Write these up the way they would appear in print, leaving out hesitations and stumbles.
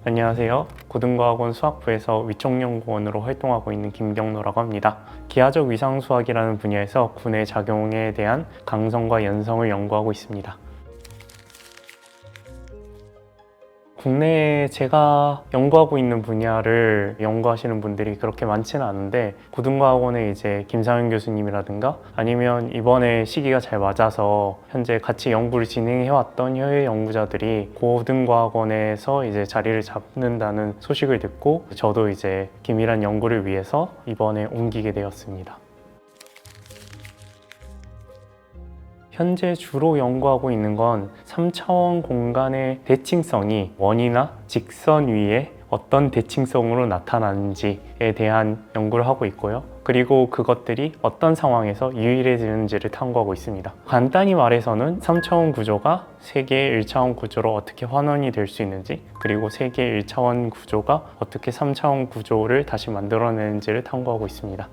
안녕하세요. 고등과학원 수학부에서 위촉연구원으로 활동하고 있는 김경로라고 합니다. 기하적 위상수학이라는 분야에서 군의 작용에 대한 강성과 연성을 연구하고 있습니다. 국내에 제가 연구하고 있는 분야를 연구하시는 분들이 그렇게 많지는 않은데, 고등과학원에 이제 김상현 교수님이라든가 아니면 이번에 시기가 잘 맞아서 현재 같이 연구를 진행해왔던 해외 연구자들이 고등과학원에서 이제 자리를 잡는다는 소식을 듣고 저도 이제 긴밀한 연구를 위해서 이번에 옮기게 되었습니다. 현재 주로 연구하고 있는 건 3차원 공간의 대칭성이 원이나 직선 위에 어떤 대칭성으로 나타나는지에 대한 연구를 하고 있고요. 그리고 그것들이 어떤 상황에서 유일해지는지를 탐구하고 있습니다. 간단히 말해서는 3차원 구조가 세개의 1차원 구조로 어떻게 환원이 될 수 있는지, 그리고 세개의 1차원 구조가 어떻게 3차원 구조를 다시 만들어내는지를 탐구하고 있습니다.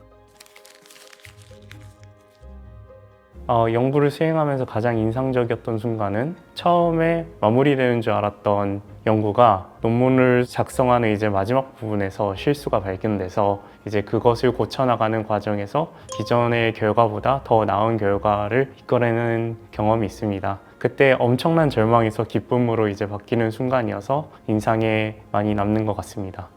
연구를 수행하면서 가장 인상적이었던 순간은 처음에 마무리되는 줄 알았던 연구가 논문을 작성하는 이제 마지막 부분에서 실수가 발견돼서 이제 그것을 고쳐나가는 과정에서 기존의 결과보다 더 나은 결과를 이끌어내는 경험이 있습니다. 그때 엄청난 절망에서 기쁨으로 이제 바뀌는 순간이어서 인상에 많이 남는 것 같습니다.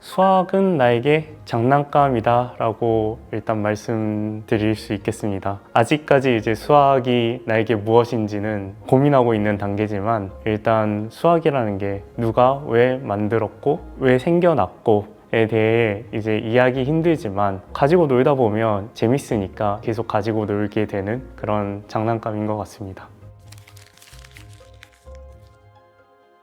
수학은 나에게 장난감이다 라고 일단 말씀드릴 수 있겠습니다. 아직까지 이제 수학이 나에게 무엇인지는 고민하고 있는 단계지만, 일단 수학이라는 게 누가 왜 만들었고 왜 생겨났고 에 대해 이제 이해하기 힘들지만 가지고 놀다 보면 재밌으니까 계속 가지고 놀게 되는 그런 장난감인 것 같습니다.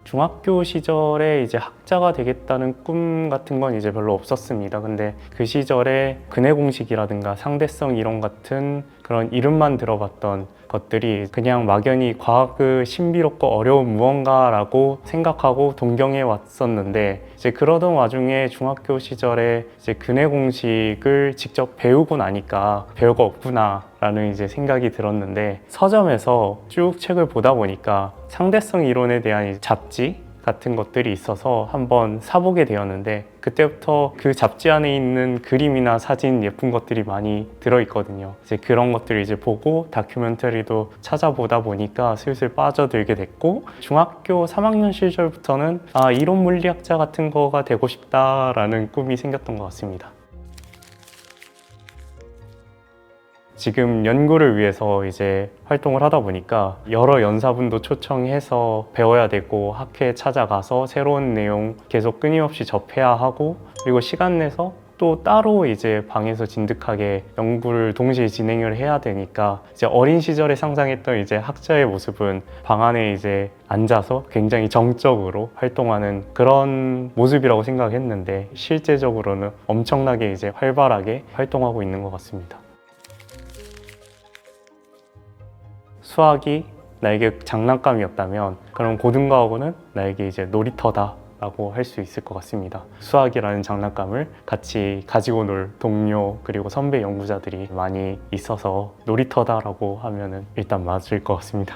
중학교 시절에 이제 학자가 되겠다는 꿈 같은 건 이제 별로 없었습니다. 근데 그 시절에 근해 공식이라든가 상대성 이론 같은 그런 이름만 들어봤던 것들이 그냥 막연히 과학의 신비롭고 어려운 무언가라고 생각하고 동경해 왔었는데, 이제 그러던 와중에 중학교 시절에 이제 근해 공식을 직접 배우고 나니까 별거 없구나 라는 이제 생각이 들었는데, 서점에서 쭉 책을 보다 보니까 상대성 이론에 대한 잡지 같은 것들이 있어서 한번 사보게 되었는데, 그때부터 그 잡지 안에 있는 그림이나 사진 예쁜 것들이 많이 들어있거든요. 이제 그런 것들을 이제 보고 다큐멘터리도 찾아보다 보니까 슬슬 빠져들게 됐고, 중학교 3학년 시절부터는 이론 물리학자 같은 거가 되고 싶다라는 꿈이 생겼던 것 같습니다. 지금 연구를 위해서 이제 활동을 하다 보니까 여러 연사분도 초청해서 배워야 되고, 학회에 찾아가서 새로운 내용 계속 끊임없이 접해야 하고, 그리고 시간 내서 또 따로 이제 방에서 진득하게 연구를 동시에 진행을 해야 되니까, 이제 어린 시절에 상상했던 이제 학자의 모습은 방 안에 이제 앉아서 굉장히 정적으로 활동하는 그런 모습이라고 생각했는데, 실제적으로는 엄청나게 이제 활발하게 활동하고 있는 것 같습니다. 수학이 나에게 장난감이었다면, 그럼 고등과학원은 나에게 이제 놀이터다 라고 할 수 있을 것 같습니다. 수학이라는 장난감을 같이 가지고 놀 동료 그리고 선배 연구자들이 많이 있어서 놀이터다 라고 하면은 일단 맞을 것 같습니다.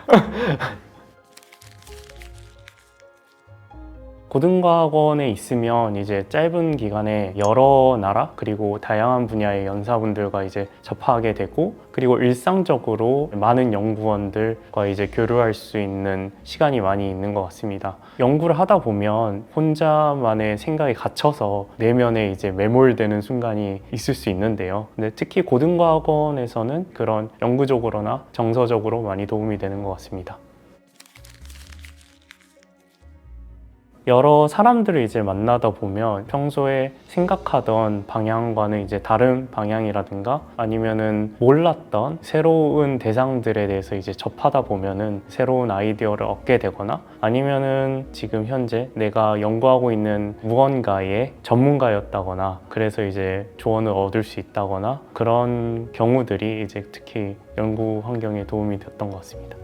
고등과학원에 있으면 이제 짧은 기간에 여러 나라 그리고 다양한 분야의 연사분들과 이제 접하게 되고, 그리고 일상적으로 많은 연구원들과 이제 교류할 수 있는 시간이 많이 있는 것 같습니다. 연구를 하다 보면 혼자만의 생각에 갇혀서 내면에 이제 매몰되는 순간이 있을 수 있는데요. 근데 특히 고등과학원에서는 그런 연구적으로나 정서적으로 많이 도움이 되는 것 같습니다. 여러 사람들을 이제 만나다 보면 평소에 생각하던 방향과는 이제 다른 방향이라든가 아니면은 몰랐던 새로운 대상들에 대해서 이제 접하다 보면은 새로운 아이디어를 얻게 되거나, 아니면은 지금 현재 내가 연구하고 있는 무언가의 전문가였다거나 그래서 이제 조언을 얻을 수 있다거나, 그런 경우들이 이제 특히 연구 환경에 도움이 됐던 것 같습니다.